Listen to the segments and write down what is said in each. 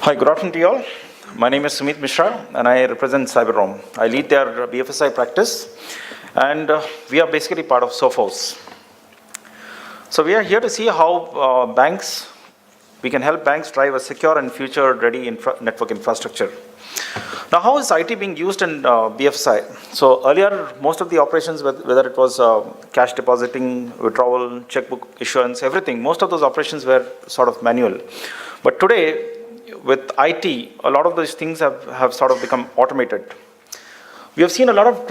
Hi, good afternoon to you all. My name is Sumeet Mishra and I represent CyberRoam. I lead their BFSI practice and we are basically part of Sophos. So we are here to see how we can help banks drive a secure and future-ready network infrastructure. Now, how is IT being used in BFSI? So earlier, most of the operations, whether it was cash depositing, withdrawal, checkbook issuance, everything, most of those operations were sort of manual. But today, with IT, a lot of those things have sort of become automated. We have seen a lot of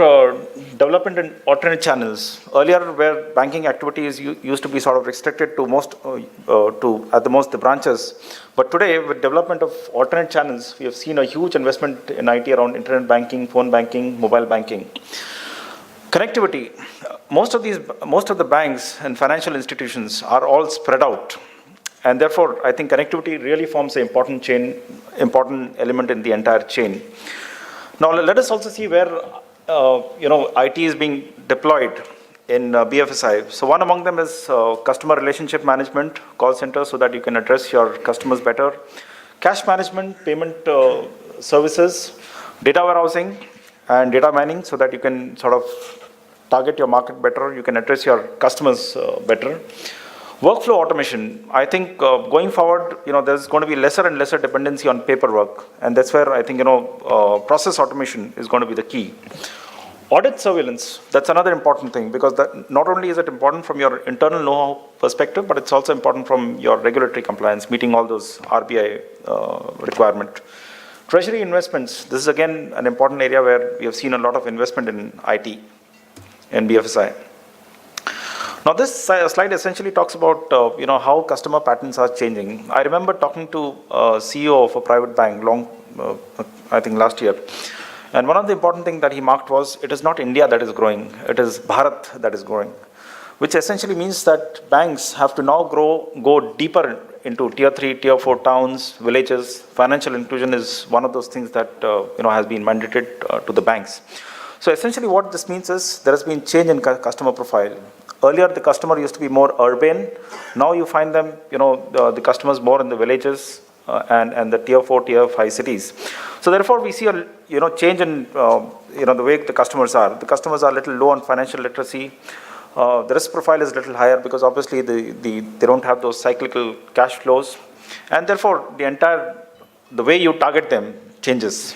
development in alternate channels. Earlier, where banking activities used to be sort of restricted to at the most the branches. But today, with development of alternate channels, we have seen a huge investment in IT around internet banking, phone banking, mobile banking. Connectivity. Most of the banks and financial institutions are all spread out. And therefore, I think connectivity really forms an important element in the entire chain. Now, let us also see where IT is being deployed in BFSI. So one among them is customer relationship management, call center, so that you can address your customers better. Cash management, payment services, data warehousing, and data mining, so that you can sort of target your market better. You can address your customers better. Workflow automation. I think going forward, there's going to be lesser and lesser dependency on paperwork, and that's where I think process automation is going to be the key. Audit surveillance. That's another important thing, because not only is it important from your internal know-how perspective, but it's also important from your regulatory compliance, meeting all those RBI requirement. Treasury investments. This is again an important area where we have seen a lot of investment in IT and BFSI. Now, this slide essentially talks about how customer patterns are changing. I remember talking to a CEO of a private bank I think last year, and one of the important things that he marked was it is not India that is growing, it is Bharat that is growing, which essentially means that banks have to now go deeper into tier 3, tier 4 towns, villages. Financial inclusion is one of those things that has been mandated to the banks. So essentially, what this means is there has been change in customer profile. Earlier, the customer used to be more urban. Now you find them, the customers more in the villages and the tier 4, tier 5 cities. So therefore, we see a change in the way the customers are. The customers are a little low on financial literacy. The risk profile is a little higher because obviously they don't have those cyclical cash flows, and therefore the way you target them changes.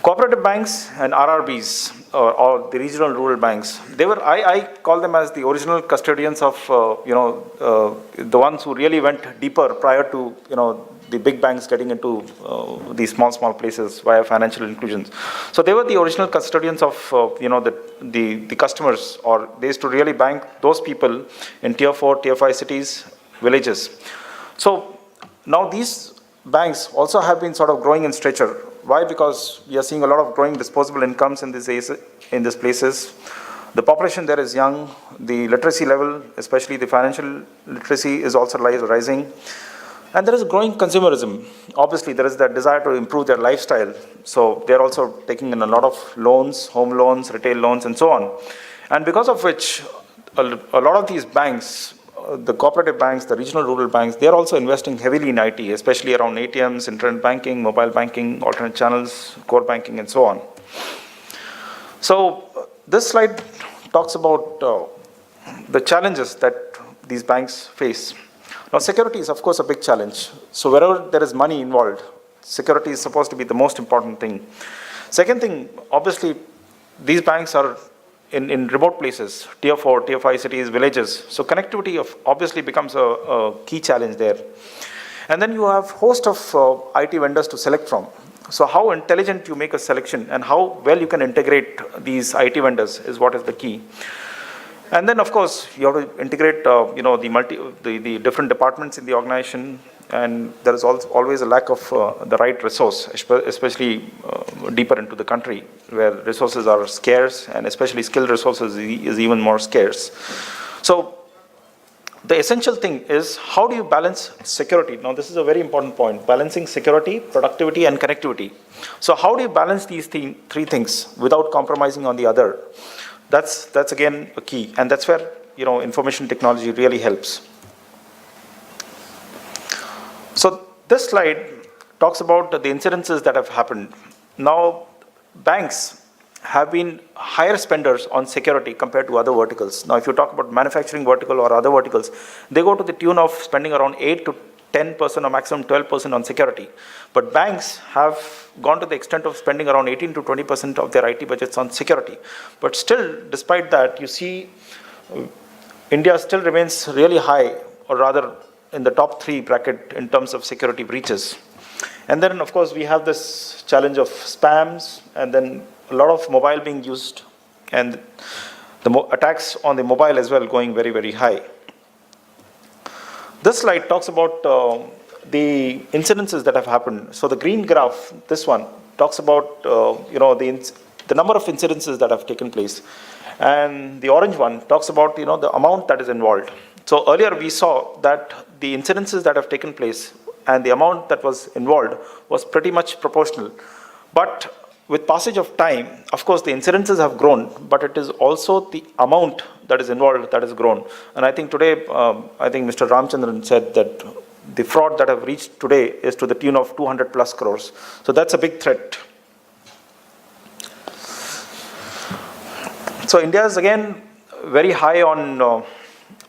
Cooperative banks and RRBs, or the regional rural banks, I call them as the original custodians of the ones who really went deeper prior to the big banks getting into these small places via financial inclusions. So they were the original custodians of the customers, or they used to really bank those people in tier 4, tier 5 cities, villages. So now these banks also have been sort of growing in stature. Why? Because we are seeing a lot of growing disposable incomes in these places. The population there is young. The literacy level, especially the financial literacy, is also rising. And there is growing consumerism. Obviously, there is that desire to improve their lifestyle. So they're also taking in a lot of loans, home loans, retail loans, and so on. And because of which, a lot of these banks, the cooperative banks, the regional rural banks, they are also investing heavily in IT, especially around ATMs, internet banking, mobile banking, alternate channels, core banking, and so on. So this slide talks about the challenges that these banks face. Now, security is, of course, a big challenge. So wherever there is money involved, security is supposed to be the most important thing. Second thing, obviously, these banks are in remote places, tier 4, tier 5 cities, villages. So connectivity obviously becomes a key challenge there. And then you have host of IT vendors to select from. So how intelligent you make a selection and how well you can integrate these IT vendors is what is the key. And then, of course, you have to integrate the different departments in the organization, and there is always a lack of the right resource, especially deeper into the country where resources are scarce, and especially skilled resources is even more scarce. So the essential thing is, how do you balance security? Now, this is a very important point, balancing security, productivity, and connectivity. So how do you balance these three things without compromising on the other? That's again a key, and that's where information technology really helps. So This slide talks about the incidences that have happened. Now, banks have been higher spenders on security compared to other verticals. Now, if you talk about manufacturing vertical or other verticals, they go to the tune of spending around 8 to 10% or maximum 12% on security. But banks have gone to the extent of spending around 18 to 20% of their IT budgets on security. But still, despite that, you see India still remains really high, or rather in the top 3 bracket in terms of security breaches. And then, of course, we have this challenge of spams, and then a lot of mobile being used, and the attacks on the mobile as well going very, very high. This slide talks about the incidences that have happened. So the green graph, this one, talks about the number of incidences that have taken place, and the orange one talks about the amount that is involved. So earlier we saw that the incidences that have taken place and the amount that was involved was pretty much proportional. But with passage of time, of course, the incidences have grown, but it is also the amount that is involved that has grown. And I think today, I think Mr. Ramchandran said that the fraud that have reached today is to the tune of 200 plus crores. So that's a big threat. So India is again very high on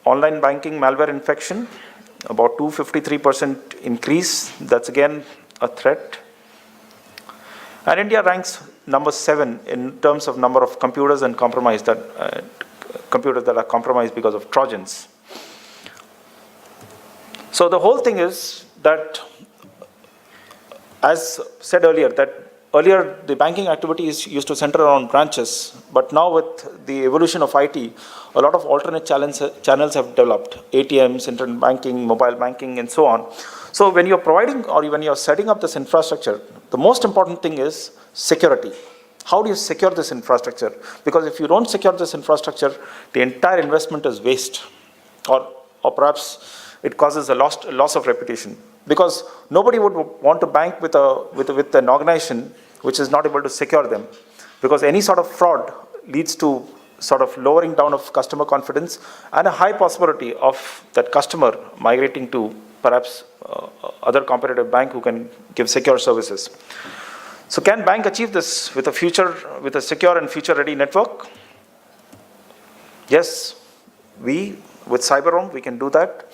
online banking malware infection, about 253% increase. That's again a threat. And India ranks number 7 in terms of number of computers and computers that are compromised because of Trojans. So the whole thing is that, as said earlier, earlier the banking activities used to center around branches, but now with the evolution of IT, a lot of alternate channels have developed: ATMs, internet banking, mobile banking, and so on. So when you're providing or when you're setting up this infrastructure, the most important thing is security. How do you secure this infrastructure? Because if you don't secure this infrastructure, the entire investment is waste, or perhaps it causes a loss of reputation. Because nobody would want to bank with an organization which is not able to secure them. Because any sort of fraud leads to sort of lowering down of customer confidence and a high possibility of that customer migrating to perhaps other competitive bank who can give secure services. So can bank achieve this with a secure and future-ready network? Yes, with CyberRoam, we can do that.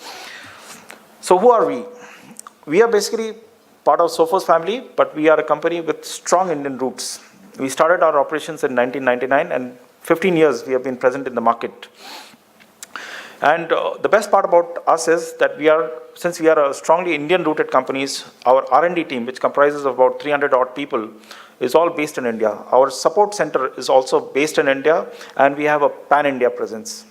So who are we? We are basically part of Sophos family, but we are a company with strong Indian roots. We started our operations in 1999, and 15 years we have been present in the market. And the best part about us is that since we are a strongly Indian-rooted companies, our R&D team, which comprises of about 300 odd people, is all based in India. Our support center is also based in India, and we have a pan-India presence.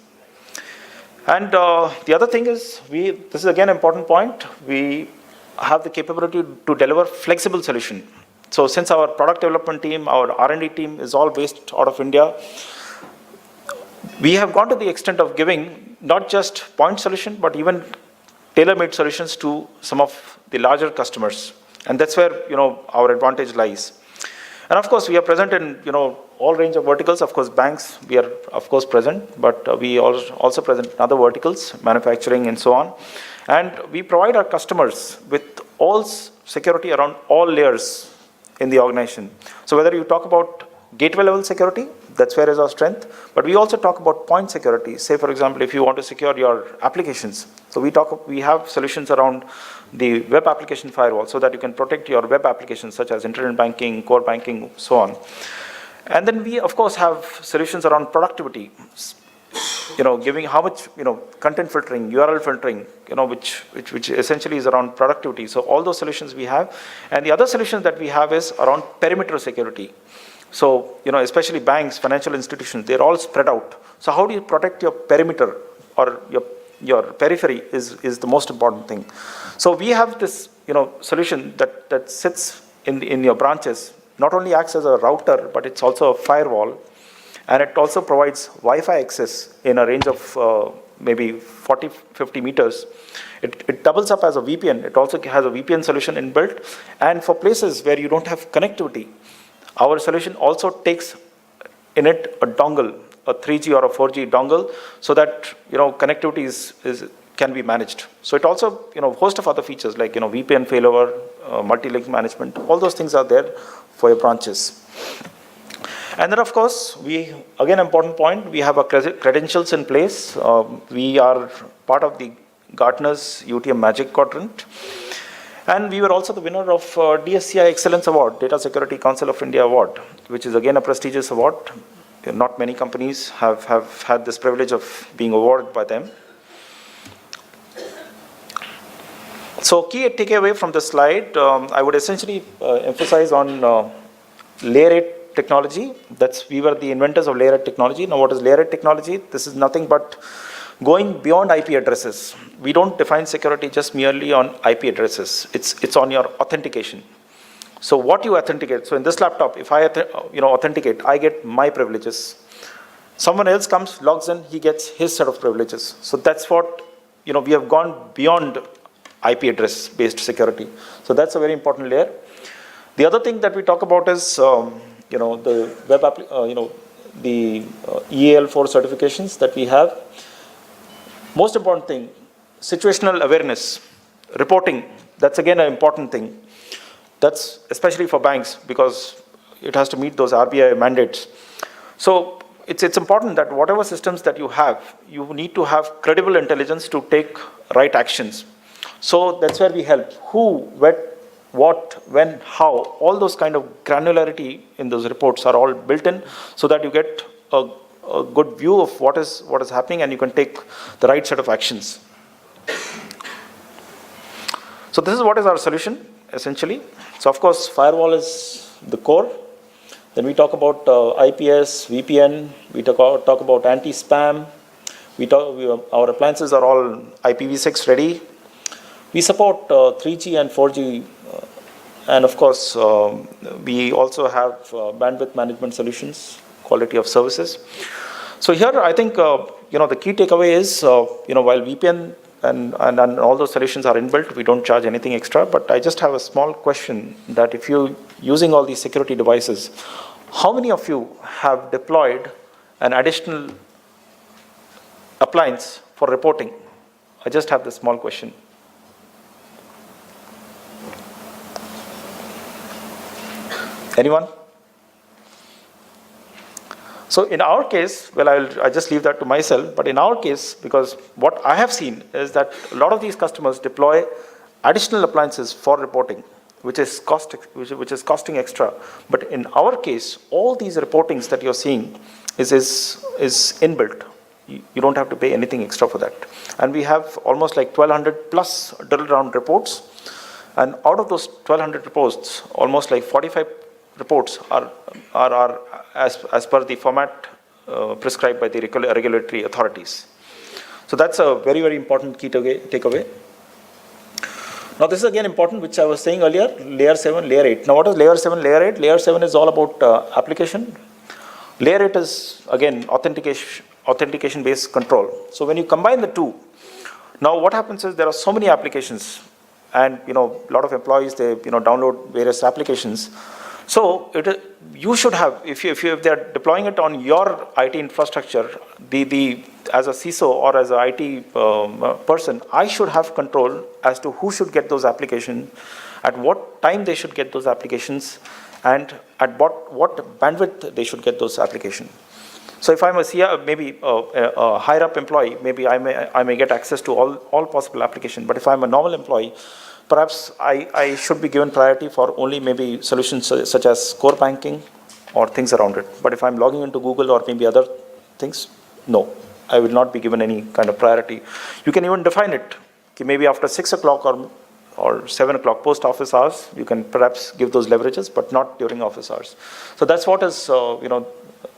And the other thing is, this is again an important point, we have the capability to deliver flexible solution. So since our product development team, our R&D team is all based out of India, we have gone to the extent of giving not just point solution, but even tailor-made solutions to some of the larger customers. And that's where our advantage lies. And of course, we are present in all range of verticals. Of course, banks, we are of course present, but we are also present in other verticals, manufacturing and so on. And we provide our customers with all security around all layers in the organization. So whether you talk about gateway level security, that's where is our strength. But we also talk about point security. Say, for example, if you want to secure your applications. So we have solutions around the web application firewall so that you can protect your web applications such as internet banking, core banking, so on. And then we, of course, have solutions around productivity. Giving how much, content filtering, URL filtering, which essentially is around productivity. So all those solutions we have. And the other solutions that we have is around perimeter security. So, especially banks, financial institutions, they're all spread out. So how do you protect your perimeter, or your periphery is the most important thing. So we have this, solution that sits in your branches, not only acts as a router, but it's also a firewall. And it also provides Wi-Fi access in a range of maybe 40, 50 meters. It doubles up as a VPN. It also has a VPN solution inbuilt. And for places where you don't have connectivity, our solution also takes in it a dongle, a 3G or a 4G dongle, so that connectivity is can be managed. So it also, host of other features like, VPN failover, multi-link management, all those things are there for your branches. And then, of course, again, important point, we have our credentials in place. We are part of the Gartner's UTM Magic Quadrant. And we were also the winner of DSCI Excellence Award, Data Security Council of India Award, which is again a prestigious award. Not many companies have had this privilege of being awarded by them. So key takeaway from this slide, I would essentially emphasize on layer 8 technology. We were the inventors of layer 8 technology. Now what is layer 8 technology? This is nothing but going beyond IP addresses. We don't define security just merely on IP addresses. It's on your authentication. So what you authenticate, so in this laptop, if I authenticate, I get my privileges. Someone else comes, logs in, he gets his set of privileges. So that's what, we have gone beyond IP address based security. So that's a very important layer. The other thing that we talk about is, the web app, the EAL4 certifications that we have. Most important thing, situational awareness, reporting, that's again an important thing. That's especially for banks because it has to meet those RBI mandates. So it's important that whatever systems that you have, you need to have credible intelligence to take right actions. So that's where we help. Who, what, when, how, all those kind of granularity in those reports are all built in so that you get a good view of what is happening and you can take the right set of actions. So this is what is our solution essentially. So of course firewall is the core. Then we talk about IPS, VPN, we talk about anti-spam. Our appliances are all IPv6 ready. We support 3G and 4G and of course we also have bandwidth management solutions, quality of services. So here I think the key takeaway is while VPN and all those solutions are inbuilt, we don't charge anything extra, but I just have a small question that if you're using all these security devices, how many of you have deployed an additional appliance for reporting? I just have this small question. Anyone? So in our case, well, I just leave that to myself, but in our case, because what I have seen is that a lot of these customers deploy additional appliances for reporting, which is costing extra. But in our case, all these reportings that you're seeing is inbuilt. You don't have to pay anything extra for that. And we have almost like 1,200 plus drill down reports. And out of those 1,200 reports, almost like 45 reports are as per the format prescribed by the regulatory authorities. So that's a very, very important key takeaway. Now this is again important, which I was saying earlier, layer 7, layer 8. Now what is layer 7, layer 8? Layer 7 is all about application. Layer 8 is again authentication based control. So when you combine the two, now what happens is there are so many applications and a lot of employees, they download various applications. So you should have, if they're deploying it on your IT infrastructure, as a CISO or as an IT person, I should have control as to who should get those applications, at what time they should get those applications, and at what bandwidth they should get those applications. So if I'm maybe a higher up employee, maybe I may get access to all possible applications. But if I'm a normal employee, perhaps I should be given priority for only maybe solutions such as core banking or things around it. But if I'm logging into Google or maybe other things, no, I will not be given any kind of priority. You can even define it. Maybe after 6 o'clock or 7 o'clock post office hours, you can perhaps give those leverages, but not during office hours. So that's what is,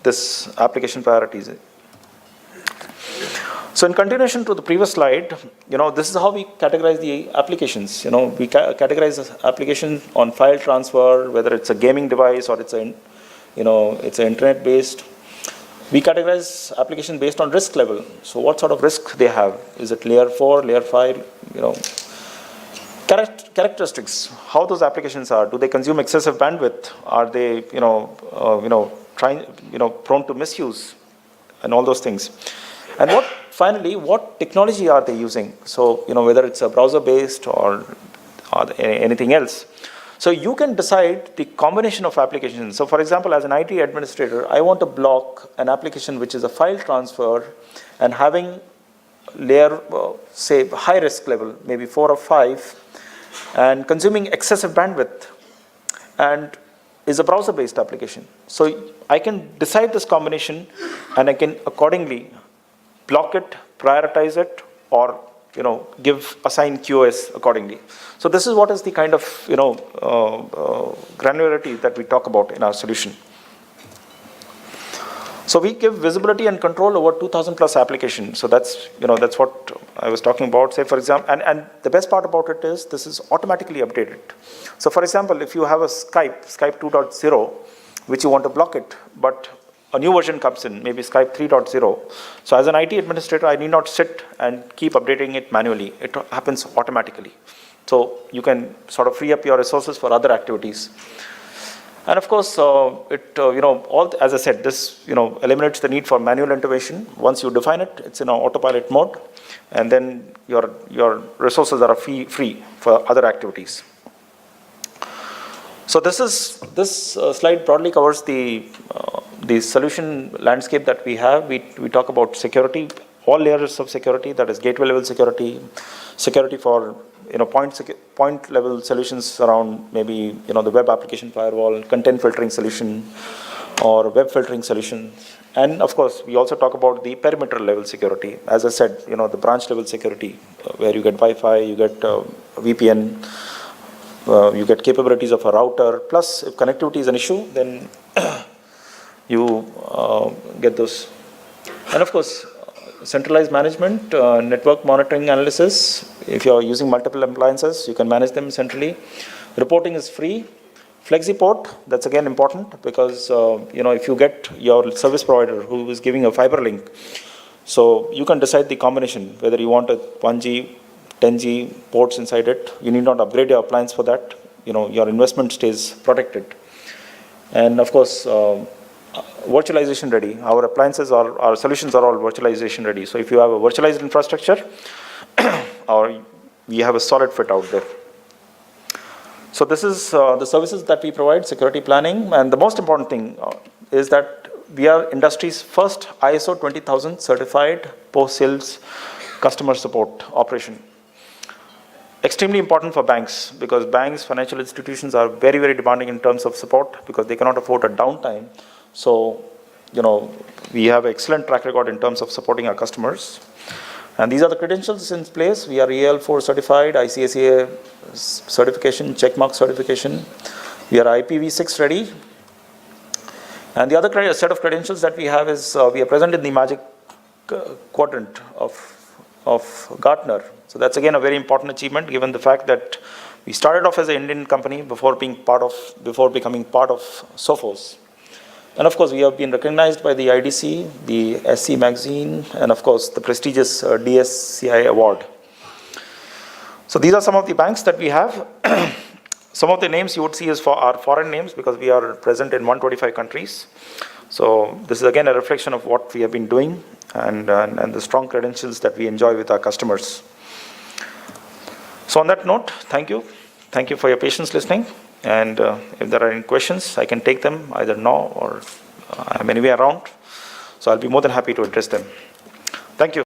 this application priorities. So in continuation to the previous slide, this is how we categorize the applications. We categorize the application on file transfer, whether it's a gaming device or it's an internet-based. We categorize application based on risk level. So what sort of risk they have? Is it layer 4, layer 5? Characteristics, how those applications are. Do they consume excessive bandwidth? Are they, prone to misuse? And all those things. And what finally, what technology are they using? So, whether it's a browser-based or anything else. So you can decide the combination of applications. So for example, as an IT administrator, I want to block an application which is a file transfer and having layer, say, high risk level, maybe 4 or 5, and consuming excessive bandwidth, and is a browser-based application. So I can decide this combination, and I can accordingly block it, prioritize it, or assign QoS accordingly. So this is what is the kind of granularity that we talk about in our solution. So we give visibility and control over 2,000 plus applications. So that's what I was talking about. Say for example, and the best part about it is this is automatically updated. So for example, if you have a Skype 2.0, which you want to block it, but a new version comes in, maybe Skype 3.0. So as an IT administrator, I need not sit and keep updating it manually. It happens automatically. So you can sort of free up your resources for other activities. And of course, as I said, this eliminates the need for manual intervention. Once you define it, it's in autopilot mode, and then your resources are free for other activities. So this slide broadly covers the solution landscape that we have. We talk about security, all layers of security, that is gateway level security, security for point level solutions around maybe the web application firewall, content filtering solution, or web filtering solution. And of course, we also talk about the perimeter level security. As I said, the branch level security, where you get Wi-Fi, you get VPN, you get capabilities of a router, plus if connectivity is an issue, then you get those. And of course, centralized management, network monitoring analysis. If you're using multiple appliances, you can manage them centrally. Reporting is free. FlexiPort, that's again important because if you get your service provider who is giving a fiber link, so you can decide the combination, whether you want a 1G, 10G ports inside it. You need not upgrade your appliance for that. Your investment stays protected. And of course, virtualization ready. Our appliances our solutions are all virtualization ready. So if you have a virtualized infrastructure, or we have a solid fit out there. So this is the services that we provide, security planning, and the most important thing is that we are industry's first ISO 20000 certified post-sales customer support operation. Extremely important for banks, because banks, financial institutions are very, very demanding in terms of support because they cannot afford a downtime. So, we have an excellent track record in terms of supporting our customers. And these are the credentials in place. We are EL4 certified, ICSA certification, checkmark certification. We are IPv6 ready. And the other set of credentials that we have is we are present in the Magic Quadrant of Gartner. So that's again a very important achievement, given the fact that we started off as an Indian company before becoming part of Sophos. And of course, we have been recognized by the IDC, the SC magazine, and of course, the prestigious DSCI award. So these are some of the banks that we have. Some of the names you would see are foreign names because we are present in 125 countries. So this is again a reflection of what we have been doing and the strong credentials that we enjoy with our customers. So on that note, thank you. Thank you for your patience listening. And if there are any questions, I can take them either now or I'm anywhere around. So I'll be more than happy to address them. Thank you.